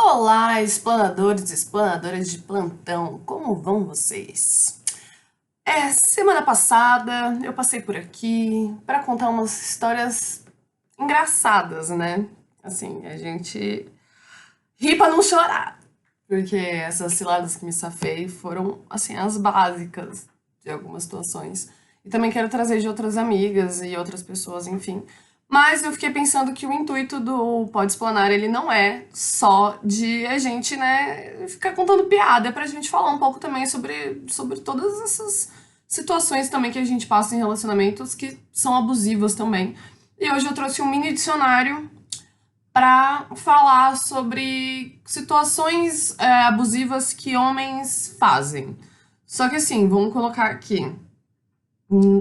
Olá, explanadores e explanadoras de plantão, como vão vocês? Semana passada eu passei por aqui para contar umas histórias engraçadas, né? Assim, a gente ri pra não chorar, porque essas ciladas que me safei foram, assim, as básicas de algumas situações. E também quero trazer de outras amigas e outras pessoas, enfim. Mas eu fiquei pensando que o intuito do Pode Explanar, ele não é só de a gente, né, ficar contando piada, é pra gente falar um pouco também sobre todas essas situações também que a gente passa em relacionamentos que são abusivas também. E hoje eu trouxe um mini dicionário para falar sobre situações abusivas que homens fazem. Só que assim, vamos colocar aqui.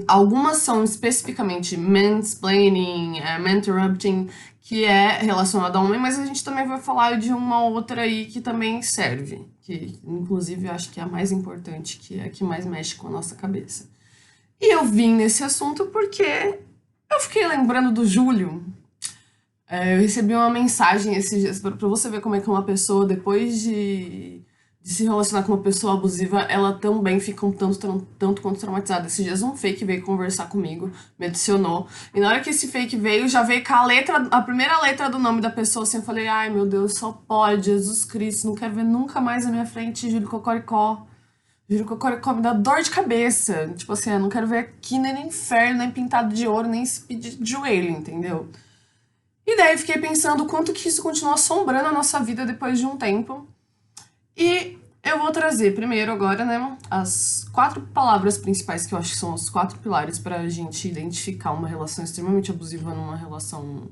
Algumas são especificamente mansplaining, maninterrupting, que é relacionado a homem, mas a gente também vai falar de uma outra aí que também serve, que inclusive eu acho que é a mais importante, que é a que mais mexe com a nossa cabeça. E eu vim nesse assunto porque eu fiquei lembrando do Júlio. Eu recebi uma mensagem esses dias, pra você ver como é que uma pessoa, depois de se relacionar com uma pessoa abusiva, ela também fica um tanto quanto traumatizada. Esses dias um fake veio conversar comigo, me adicionou, e na hora que esse fake veio, já veio com a primeira letra do nome da pessoa, assim, eu falei, ai meu Deus, só pode, Jesus Cristo, não quero ver nunca mais na minha frente Júlio Cocoricó. Júlio Cocoricó me dá dor de cabeça. Tipo assim, eu não quero ver aqui nem no inferno, nem pintado de ouro, nem se pedir de joelho, entendeu? E daí eu fiquei pensando o quanto que isso continua assombrando a nossa vida depois de um tempo. E eu vou trazer primeiro agora, né, as 4 palavras principais que eu acho que são os 4 pilares pra gente identificar uma relação extremamente abusiva numa relação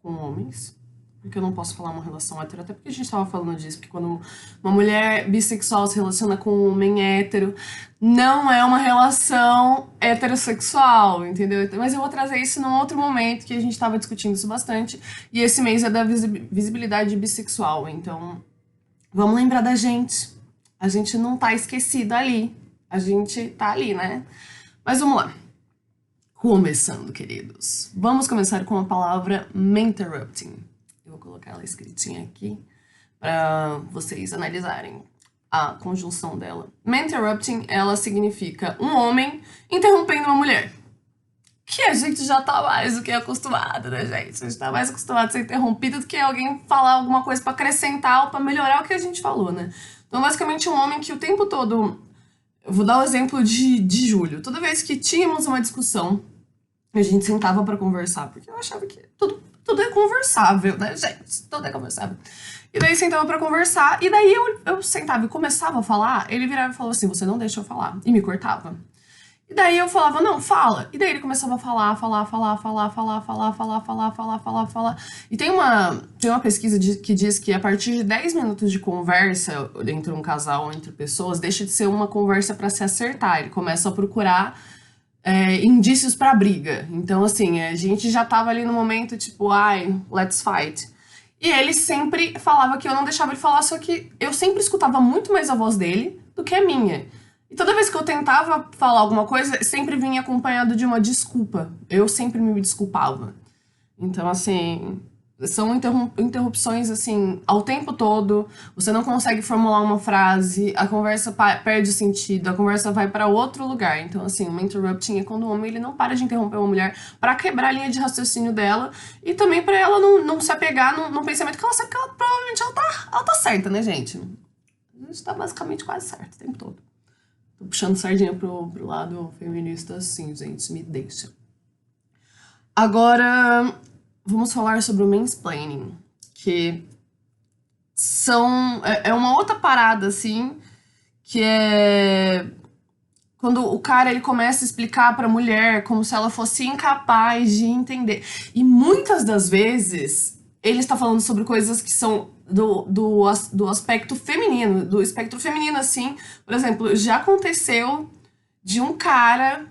com homens. Porque eu não posso falar uma relação hétero, até porque a gente tava falando disso, porque quando uma mulher bissexual se relaciona com um homem hétero, não é uma relação heterossexual, entendeu? Mas eu vou trazer isso num outro momento, que a gente tava discutindo isso bastante, e esse mês é da visibilidade bissexual, então vamos lembrar da gente. A gente não tá esquecido ali, a gente tá ali, né? Mas vamos lá. Começando, queridos. Vamos começar com a palavra interrupting. Eu vou colocar ela escritinha aqui para vocês analisarem a conjunção dela. Interrupting, ela significa um homem interrompendo uma mulher. Que a gente já tá mais do que acostumado, né, gente? A gente tá mais acostumado a ser interrompido do que alguém falar alguma coisa para acrescentar ou para melhorar o que a gente falou, né? Então, basicamente, um homem que o tempo todo. Eu vou dar o exemplo de Júlio. Toda vez que tínhamos uma discussão, a gente sentava pra conversar, porque eu achava que tudo é conversável, né, gente? Tudo é conversável. E daí sentava pra conversar, e daí eu sentava e começava a falar, ele virava e falava assim, você não deixa eu falar, e me cortava. E daí eu falava, não, fala. E daí ele começava a falar. E tem uma pesquisa que diz que a partir de 10 minutos de conversa entre um casal, entre pessoas, deixa de ser uma conversa pra se acertar. Ele começa a procurar indícios pra briga. Então, assim, a gente já tava ali no momento, tipo, ai, let's fight. E ele sempre falava que eu não deixava ele falar, só que eu sempre escutava muito mais a voz dele do que a minha. E toda vez que eu tentava falar alguma coisa, sempre vinha acompanhado de uma desculpa. Eu sempre me desculpava. Então, assim, são interrupções, assim, ao tempo todo. Você não consegue formular uma frase, a conversa perde o sentido, a conversa vai para outro lugar. Então, assim, uma interrupting é quando o homem ele não para de interromper uma mulher para quebrar a linha de raciocínio dela e também para ela não se apegar num pensamento que ela sabe que ela provavelmente ela tá certa, né, gente? A gente tá basicamente quase certo o tempo todo. Tô puxando sardinha pro lado feminista, assim, gente, me deixa. Agora, vamos falar sobre o mansplaining, que é uma outra parada, assim, que é quando o cara ele começa a explicar pra mulher como se ela fosse incapaz de entender. E muitas das vezes ele está falando sobre coisas que são do aspecto feminino, do espectro feminino, assim. Por exemplo, já aconteceu de um cara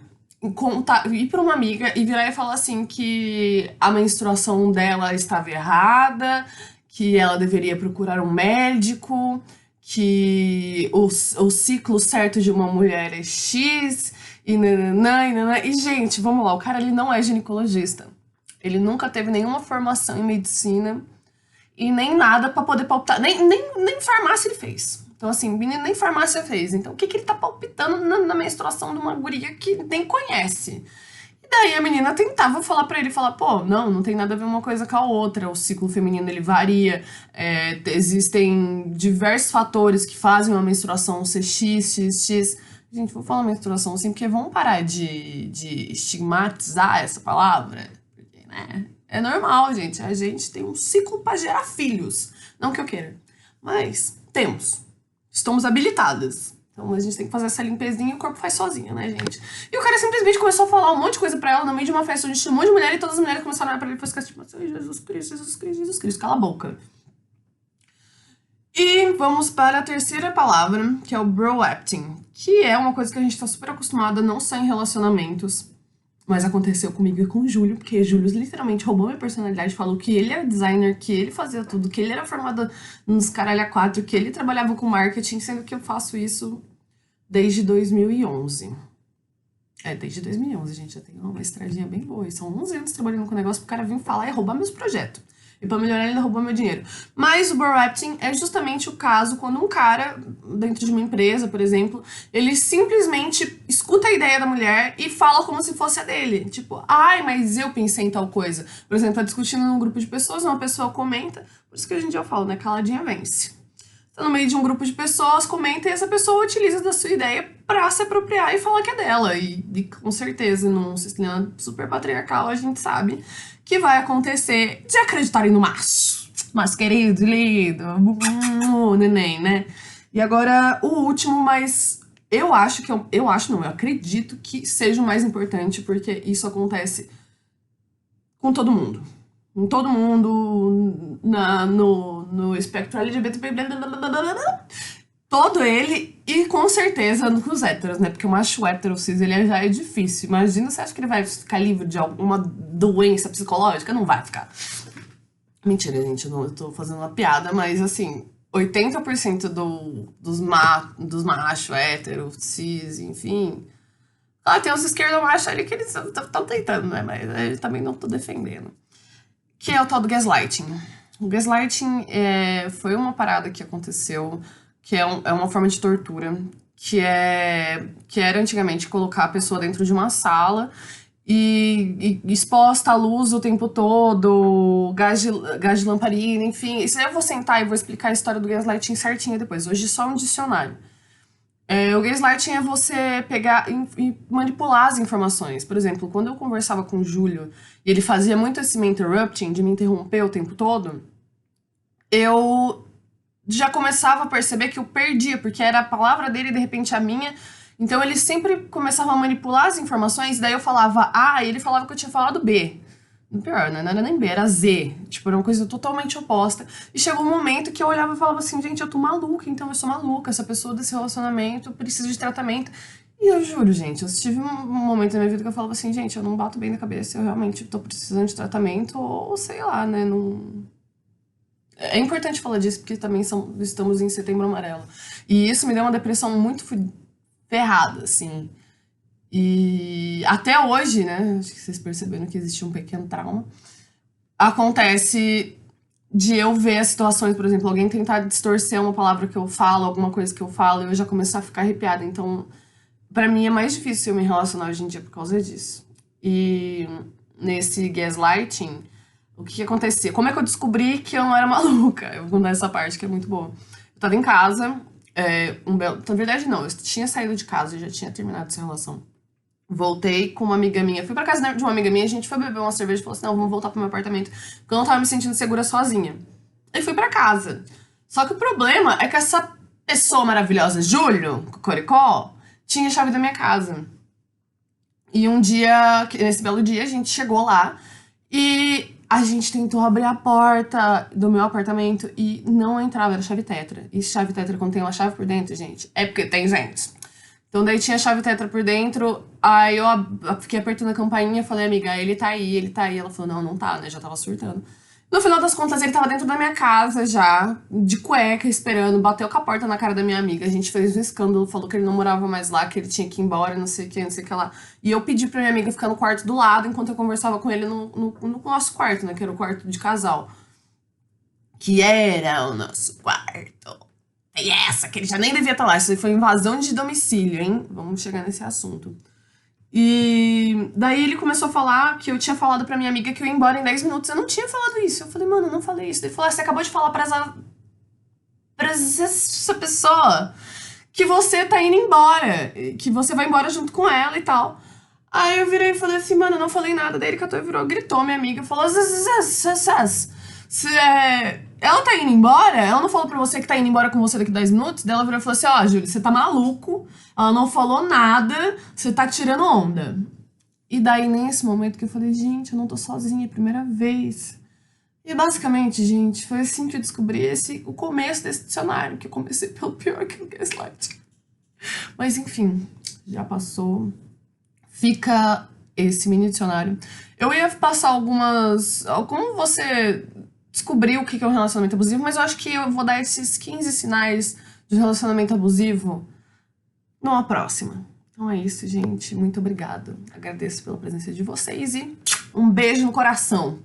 ir pra uma amiga e virar e falar assim que a menstruação dela estava errada, que ela deveria procurar um médico, que o ciclo certo de uma mulher é X, e nananã, e nananã. E, gente, vamos lá, o cara ele não é ginecologista. Ele nunca teve nenhuma formação em medicina. e nem nada pra poder palpitar. Nem farmácia ele fez. Então, assim, o menino nem farmácia fez. Então, o que ele tá palpitando na menstruação de uma guria que nem conhece? E daí a menina tentava falar pra ele, falar, pô, não tem nada a ver uma coisa com a outra. O ciclo feminino, ele varia. Existem diversos fatores que fazem uma menstruação ser X. Gente, vou falar menstruação assim, porque vamos parar de estigmatizar essa palavra. Porque, né? É normal, gente. A gente tem um ciclo pra gerar filhos. Não que eu queira. Mas temos. Estamos habilitadas. Então a gente tem que fazer essa limpezinha e o corpo faz sozinho, né, gente? E o cara simplesmente começou a falar um monte de coisa pra ela no meio de uma festa onde tinha um monte de mulher e todas as mulheres começaram a olhar pra ele e ficar tipo assim, Jesus Cristo, cala a boca. E vamos para a terceira palavra, que é o broacting, que é uma coisa que a gente tá super acostumada, não só em relacionamentos, mas aconteceu comigo e com o Júlio, porque o Júlio literalmente roubou minha personalidade, falou que ele era designer, que ele fazia tudo, que ele era formado nos caralho a quatro, que ele trabalhava com marketing, sendo que eu faço isso desde 2011. Desde 2011, gente, já tenho uma estradinha bem boa. E são 11 anos trabalhando com o negócio pro cara vir falar e roubar meus projetos. E pra melhorar, ele ainda roubou meu dinheiro. Mas o broacting é justamente o caso quando um cara, dentro de uma empresa, por exemplo, ele simplesmente escuta a ideia da mulher e fala como se fosse a dele. Tipo, ai, mas eu pensei em tal coisa. Por exemplo, tá discutindo num grupo de pessoas, uma pessoa comenta, por isso que hoje em dia eu falo, né, caladinha vence. Tá no meio de um grupo de pessoas, comenta e essa pessoa utiliza da sua ideia pra se apropriar e falar que é dela. E com certeza, num sistema super patriarcal, a gente sabe que vai acontecer de acreditarem no macho. Mas querido, lindo, neném, né? E agora, o último, mas eu acho que... eu acredito que seja o mais importante, porque isso acontece com todo mundo. Com todo mundo, no espectro LGBT, todo ele, e com certeza com os héteros, né? Porque o macho hétero cis, ele já é difícil. Imagina, você acha que ele vai ficar livre de alguma doença psicológica? Não vai ficar. Mentira, gente, eu tô fazendo uma piada, mas assim, 80% dos machos héteros, cis, enfim. Tem os esquerdomachos ali que eles estão tentando, né? Mas eu também não tô defendendo. Que é o tal do gaslighting. O gaslighting foi uma parada que aconteceu, que é uma forma de tortura, que era antigamente colocar a pessoa dentro de uma sala e exposta à luz o tempo todo, gás de lamparina, enfim. Isso aí eu vou sentar e vou explicar a história do gaslighting certinho depois. Hoje só um dicionário. O gaslighting é você pegar e manipular as informações. Por exemplo, quando eu conversava com o Júlio e ele fazia muito esse me interrupting, de me interromper o tempo todo, eu já começava a perceber que eu perdia, porque era a palavra dele e de repente a minha. Então ele sempre começava a manipular as informações, daí eu falava A e ele falava que eu tinha falado B. Pior, né? Não era nem B, era Z. Tipo, era uma coisa totalmente oposta. E chegou um momento que eu olhava e falava assim, gente, eu tô maluca, então eu sou maluca. Essa pessoa desse relacionamento precisa de tratamento. E eu juro, gente, eu tive um momento na minha vida que eu falava assim, gente, eu não bato bem na cabeça, eu realmente tô precisando de tratamento, ou sei lá, né? Não... É importante falar disso, porque também estamos em Setembro Amarelo. E isso me deu uma depressão muito ferrada, assim. E até hoje, né, acho que vocês perceberam que existe um pequeno trauma, acontece de eu ver as situações, por exemplo, alguém tentar distorcer uma palavra que eu falo, alguma coisa que eu falo, e eu já começar a ficar arrepiada. Então, pra mim é mais difícil eu me relacionar hoje em dia por causa disso. E nesse gaslighting, o que acontecia? Como é que eu descobri que eu não era maluca? Eu vou contar essa parte que é muito boa. Eu tava em casa, na verdade não, eu tinha saído de casa, eu já tinha terminado essa relação. Voltei com uma amiga minha. Fui pra casa de uma amiga minha, a gente foi beber uma cerveja e falou assim, não, vamos voltar pro meu apartamento, porque eu não tava me sentindo segura sozinha. E fui pra casa. Só que o problema é que essa pessoa maravilhosa, Júlio, Cocoricó, tinha a chave da minha casa. E um dia, nesse belo dia, a gente chegou lá e a gente tentou abrir a porta do meu apartamento e não entrava, era chave tetra. E chave tetra, quando tem uma chave por dentro, gente, é porque tem gente. Então daí tinha a chave tetra por dentro, aí eu fiquei apertando a campainha, falei, amiga, ele tá aí, ele tá aí. Ela falou, não, não tá, né, já tava surtando. No final das contas, ele tava dentro da minha casa já, de cueca, esperando, bateu com a porta na cara da minha amiga, a gente fez um escândalo, falou que ele não morava mais lá, que ele tinha que ir embora, não sei o que, não sei o que lá. E eu pedi pra minha amiga ficar no quarto do lado, enquanto eu conversava com ele no nosso quarto, né, que era o quarto de casal. que era o nosso quarto. E essa, que ele já nem devia estar lá. Isso foi invasão de domicílio, hein? Vamos chegar nesse assunto. E daí ele começou a falar que eu tinha falado pra minha amiga que eu ia embora em 10 minutos. Eu não tinha falado isso. Eu falei, mano, eu não falei isso. Ele falou, você acabou de falar pra essa pessoa que você tá indo embora. Que você vai embora junto com ela e tal. Aí eu virei e falei assim, mano, eu não falei nada. Daí ele catou e virou, gritou minha amiga. Falou, ela tá indo embora? Ela não falou pra você que tá indo embora com você daqui 10 minutos? Daí ela virou e falou assim, ó, Júlia, você tá maluco. Ela não falou nada. Você tá tirando onda. E daí, nesse momento que eu falei, gente, eu não tô sozinha, é a primeira vez. E basicamente, gente, foi assim que eu descobri o começo desse dicionário, que eu comecei pelo pior que é o gaslight. Mas enfim, já passou. Fica esse mini dicionário. Eu ia passar algumas. Como você descobrir o que é um relacionamento abusivo, mas eu acho que eu vou dar esses 15 sinais de relacionamento abusivo numa próxima. Então é isso, gente. Muito obrigada. Agradeço pela presença de vocês e um beijo no coração.